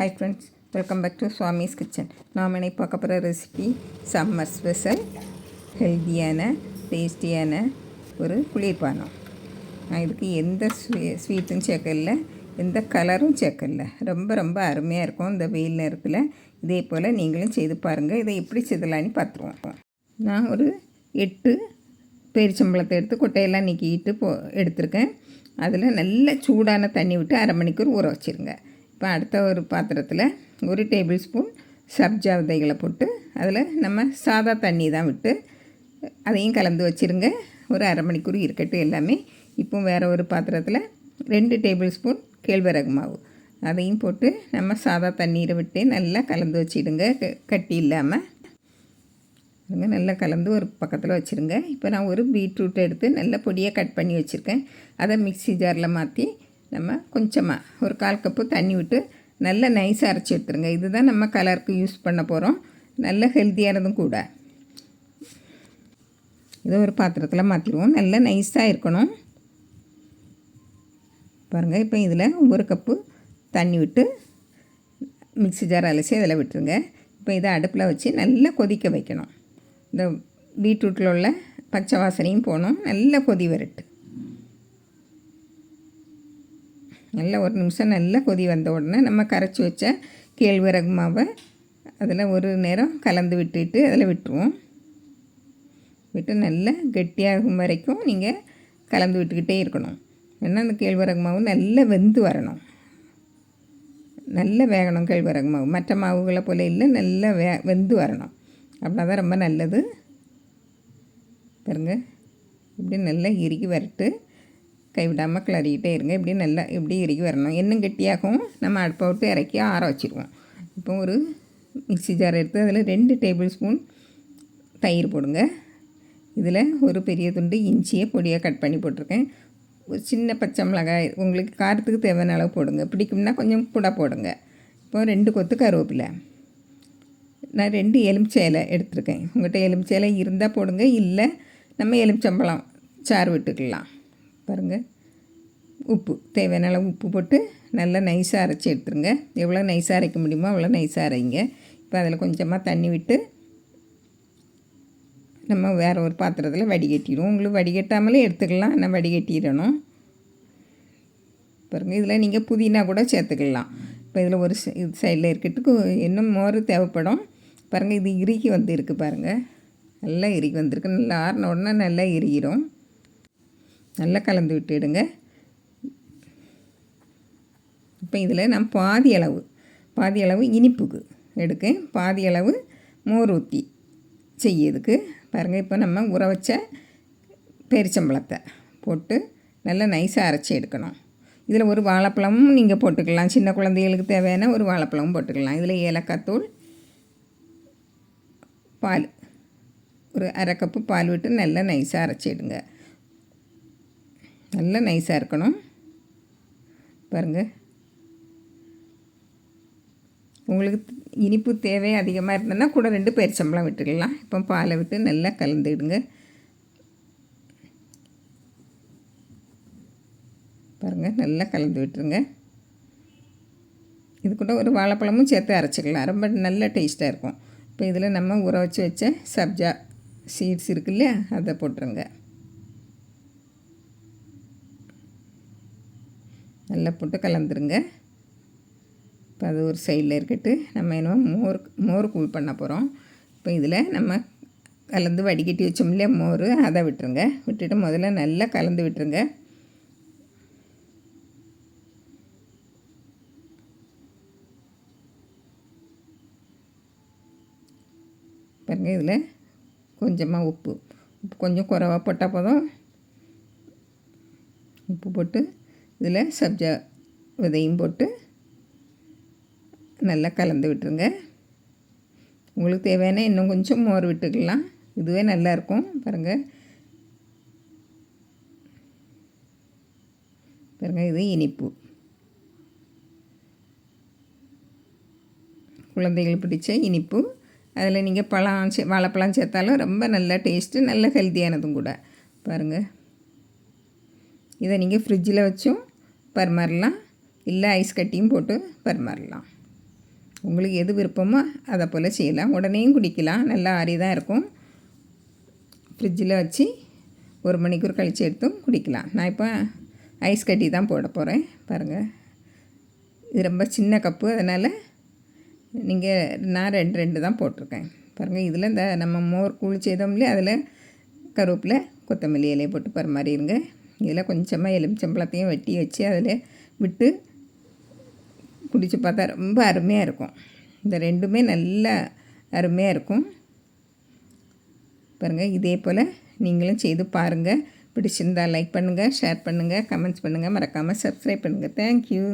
Hi friends, welcome back to Swamy's kitchen. நாம் இன்னைக்கு பார்க்க போகிற ரெசிபி சம்மர் ஸ்பெஷல் ஹெல்த்தியான டேஸ்டியான ஒரு குளிர்பானம். நான் இதுக்கு எந்த ஸ்வீட்டும் சேர்க்கல, எந்த கலரும் சேர்க்கல. ரொம்ப அருமையாக இருக்கும் இந்த வெயில் நேரத்தில். இதே போல் நீங்களும் செய்து பாருங்கள். இதை எப்படி செய்தலான்னு பார்த்துருவோம். நான் ஒரு 8 பேரிச்சம்பழத்தை எடுத்து கொட்டையெல்லாம் நீக்கிட்டு எடுத்திருக்கேன். அதில் நல்ல சூடான தண்ணி விட்டு அரை மணிக்கூர் ஊற வச்சுருங்க. இப்போ அடுத்த ஒரு பாத்திரத்தில் 1 டேபிள் ஸ்பூன் சப்ஜா விதைகளை போட்டு அதில் நம்ம சாதா தண்ணி தான் விட்டு அதையும் கலந்து வச்சுருங்க. ஒரு அரை மணிக்கூர் இருக்கட்டும் எல்லாமே. இப்போ வேறு ஒரு பாத்திரத்தில் 2 டேபிள் ஸ்பூன் கேழ்வரகு மாவு அதையும் போட்டு நம்ம சாதா தண்ணீரை விட்டு நல்லா கலந்து வச்சிடுங்க. கட்டி இல்லாமல் நல்லா கலந்து ஒரு பக்கத்தில் வச்சுருங்க. இப்போ நான் ஒரு பீட்ரூட் எடுத்து நல்ல பொடியாக கட் பண்ணி வச்சுருக்கேன். அதை மிக்ஸி ஜாரில் மாற்றி நம்ம கொஞ்சமாக ஒரு 1/4 கப்பு தண்ணி விட்டு நல்லா நைஸாக அரைச்சி எடுத்துருங்க. இதுதான் நம்ம கலருக்கு யூஸ் பண்ண போகிறோம். நல்ல ஹெல்த்தியானதும் கூட. இதை ஒரு பாத்திரத்தில் மாற்றிடுவோம். நல்லா நைஸாக இருக்கணும் பாருங்கள். இப்போ இதில் 1 கப்பு தண்ணி விட்டு மிக்ஸி ஜார் அலசி அதில் விட்டுருங்க. இப்போ இதை அடுப்பில் வச்சு நல்லா கொதிக்க வைக்கணும். இந்த பீட்ரூட்டில் உள்ள பச்சை வாசனையும் போகணும். நல்லா கொதி வரட்டு. நல்லா 1 நிமிஷம் நல்லா கொதி வந்த உடனே நம்ம கரைச்சி வச்ச கேழ்வரகு மாவை அதில் ஒரு நேரம் கலந்து விட்டுட்டு அதில் விட்டுருவோம். விட்டு நல்லா கெட்டியாகும் வரைக்கும் நீங்கள் கலந்து விட்டுக்கிட்டே இருக்கணும். ஏன்னா அந்த கேழ்வரகு மாவு நல்லா வெந்து வரணும், நல்லா வேகணும். கேழ்வரகு மாவு மற்ற மாவுகளை போல் இல்லை, நல்லா வெந்து வரணும். அப்படின்னா தான் ரொம்ப நல்லது. பாருங்க, இப்படி நல்லா இறுகி வரட்டு. கைவிடாமல் கிளறிக்கிட்டே இருங்க. இப்படி இறுகி வரணும். இன்னும் கெட்டியாகவும் நம்ம அடுப்பை விட்டு இறக்கி ஆற வச்சுருவோம். இப்போ ஒரு மிக்ஸி ஜார் எடுத்து அதில் 2 டேபிள் ஸ்பூன் தயிர் போடுங்க. இதில் ஒரு பெரிய துண்டு இஞ்சியை பொடியாக கட் பண்ணி போட்டிருக்கேன். ஒரு சின்ன பச்சை மிளகாய் உங்களுக்கு காரத்துக்கு தேவையான அளவு போடுங்க. பிடிக்கும்னா கொஞ்சம் கூட போடுங்க. இப்போ 2 கொத்து கருவேப்பிலை. நான் 2 எலுமிச்சை இலை எடுத்துருக்கேன். உங்கள்கிட்ட எலுமிச்சை இலை இருந்தால் போடுங்க, இல்லை நம்ம எலுமிச்சம்பழம் சாறு விட்டுக்கலாம். பாருங்கள், உப்பு தேவையான அளவு உப்பு போட்டு நல்லா நைஸாக அரைச்சி எடுத்துருங்க. எவ்வளோ நைஸாக அரைக்க முடியுமோ அவ்வளோ நைஸாக அரைங்க. இப்போ அதில் கொஞ்சமாக தண்ணி விட்டு நம்ம வேறு ஒரு பாத்திரத்தில் வடிகட்டிடுவோம். உங்களுக்கு வடிகட்டாமலே எடுத்துக்கலாம், ஆனால் வடிகட்டிடணும். பாருங்கள், இதில் நீங்கள் புதினா கூட சேர்த்துக்கலாம். இப்போ இதில் ஒரு இது சைடில் இருக்கிறதுக்கு இன்னும் மோர் தேவைப்படும். பாருங்கள், இது இறுகி வந்து இருக்குது. பாருங்கள், நல்லா இறுகி வந்திருக்கு. நல்லா ஆறின உடனே நல்லா இறுகிடும். நல்லா கலந்து விட்டுடுங்க. இப்போ இதில் நான் பாதி அளவு இனிப்புக்கு எடுக்கேன், பாதி அளவு மோர் ஊற்றி செய்யறதுக்கு. பாருங்கள், இப்போ நம்ம ஊற வச்ச பேரிச்சம்பழத்தை போட்டு நல்லா நைஸாக அரைச்சி எடுக்கணும். இதில் ஒரு வாழைப்பழமும் நீங்கள் போட்டுக்கலாம். சின்ன குழந்தைகளுக்கு தேவையான ஒரு வாழைப்பழமும் போட்டுக்கலாம். இதில் ஏலக்காய் தூள், பால், ஒரு அரை கப்பு பால் விட்டு நல்லா நைஸாக அரைச்சிடுங்க. நல்லா நைஸாக இருக்கணும். பாருங்கள், உங்களுக்கு இனிப்பு தேவை அதிகமாக இருந்ததுன்னா கூட 2 பேரிச்சம்பழம் விட்டுக்கலாம். இப்போ பாலை விட்டு நல்லா கலந்துடுங்க. பாருங்கள், நல்லா கலந்து விட்டுருங்க. இது கூட ஒரு வாழைப்பழமும் சேர்த்து அரைச்சிக்கலாம். ரொம்ப நல்ல டேஸ்ட்டாக இருக்கும். இப்போ இதில் நம்ம ஊற வச்ச சப்ஜா சீட்ஸ் இருக்கு இல்லையா, அதை போட்டுருங்க. நல்லா போட்டு கலந்துருங்க. இப்போ அது ஒரு சைடில் இருக்கட்டு. நம்ம என்ன மோர் கூழ் பண்ண போகிறோம். இப்போ இதில் நம்ம கலந்து வடிகட்டி வச்சோம் இல்லையா மோர், அதை விட்டுருங்க. விட்டுட்டு முதல்ல நல்லா கலந்து விட்டுருங்க. பாருங்கள், இதில் கொஞ்சமாக உப்பு கொஞ்சம் குறைவாக போட்டால் போதும். உப்பு போட்டு இதில் சப்ஜா விதையும் போட்டு நல்லா கலந்து விட்டுருங்க. உங்களுக்கு தேவையான இன்னும் கொஞ்சம் மோர் விட்டுக்கலாம். இதுவே நல்லாயிருக்கும். பாருங்கள், இது இனிப்பு. குழந்தைகள் பிடிச்ச இனிப்பு. அதில் நீங்கள் வாழைப்பழம் சேர்த்தாலும் ரொம்ப நல்ல டேஸ்ட்டு, நல்ல ஹெல்த்தியானதும் கூட. பாருங்கள், இதை நீங்கள் ஃப்ரிட்ஜில் வச்சும் பரிமாறலாம், இல்லை ஐஸ் கட்டியும் போட்டு பரிமாறலாம். உங்களுக்கு எது விருப்பமோ அதை போல் செய்யலாம். உடனேயும் குடிக்கலாம், நல்லா ஆறி தான் இருக்கும். ஃப்ரிட்ஜில் வச்சு 1 மணிக்கூர் கழித்து எடுத்தும் குடிக்கலாம். நான் இப்போ ஐஸ் கட்டி தான் போட போகிறேன். பாருங்கள், இது ரொம்ப சின்ன கப்பு, அதனால் நான் 2 தான் போட்டிருக்கேன். பாருங்கள், இதில் இந்த நம்ம மோர் கூழ் செய்தோம்லையே அதில் கருவேப்பிலை கொத்தமல்லி இலையை போட்டு பரிமாறிடுங்க. இதில் கொஞ்சமாக எலுமிச்சம்பழத்தையும் வெட்டி வச்சு அதில் விட்டு குடித்து பார்த்தா ரொம்ப அருமையாக இருக்கும். இந்த 2மே நல்ல அருமையாக இருக்கும். பாருங்கள், இதே போல் நீங்களும் செய்து பாருங்கள். பிடிச்சிருந்தால் லைக் பண்ணுங்கள், ஷேர் பண்ணுங்கள், கமெண்ட்ஸ் பண்ணுங்கள், மறக்காமல் சப்ஸ்கிரைப் பண்ணுங்கள். தேங்க்யூ.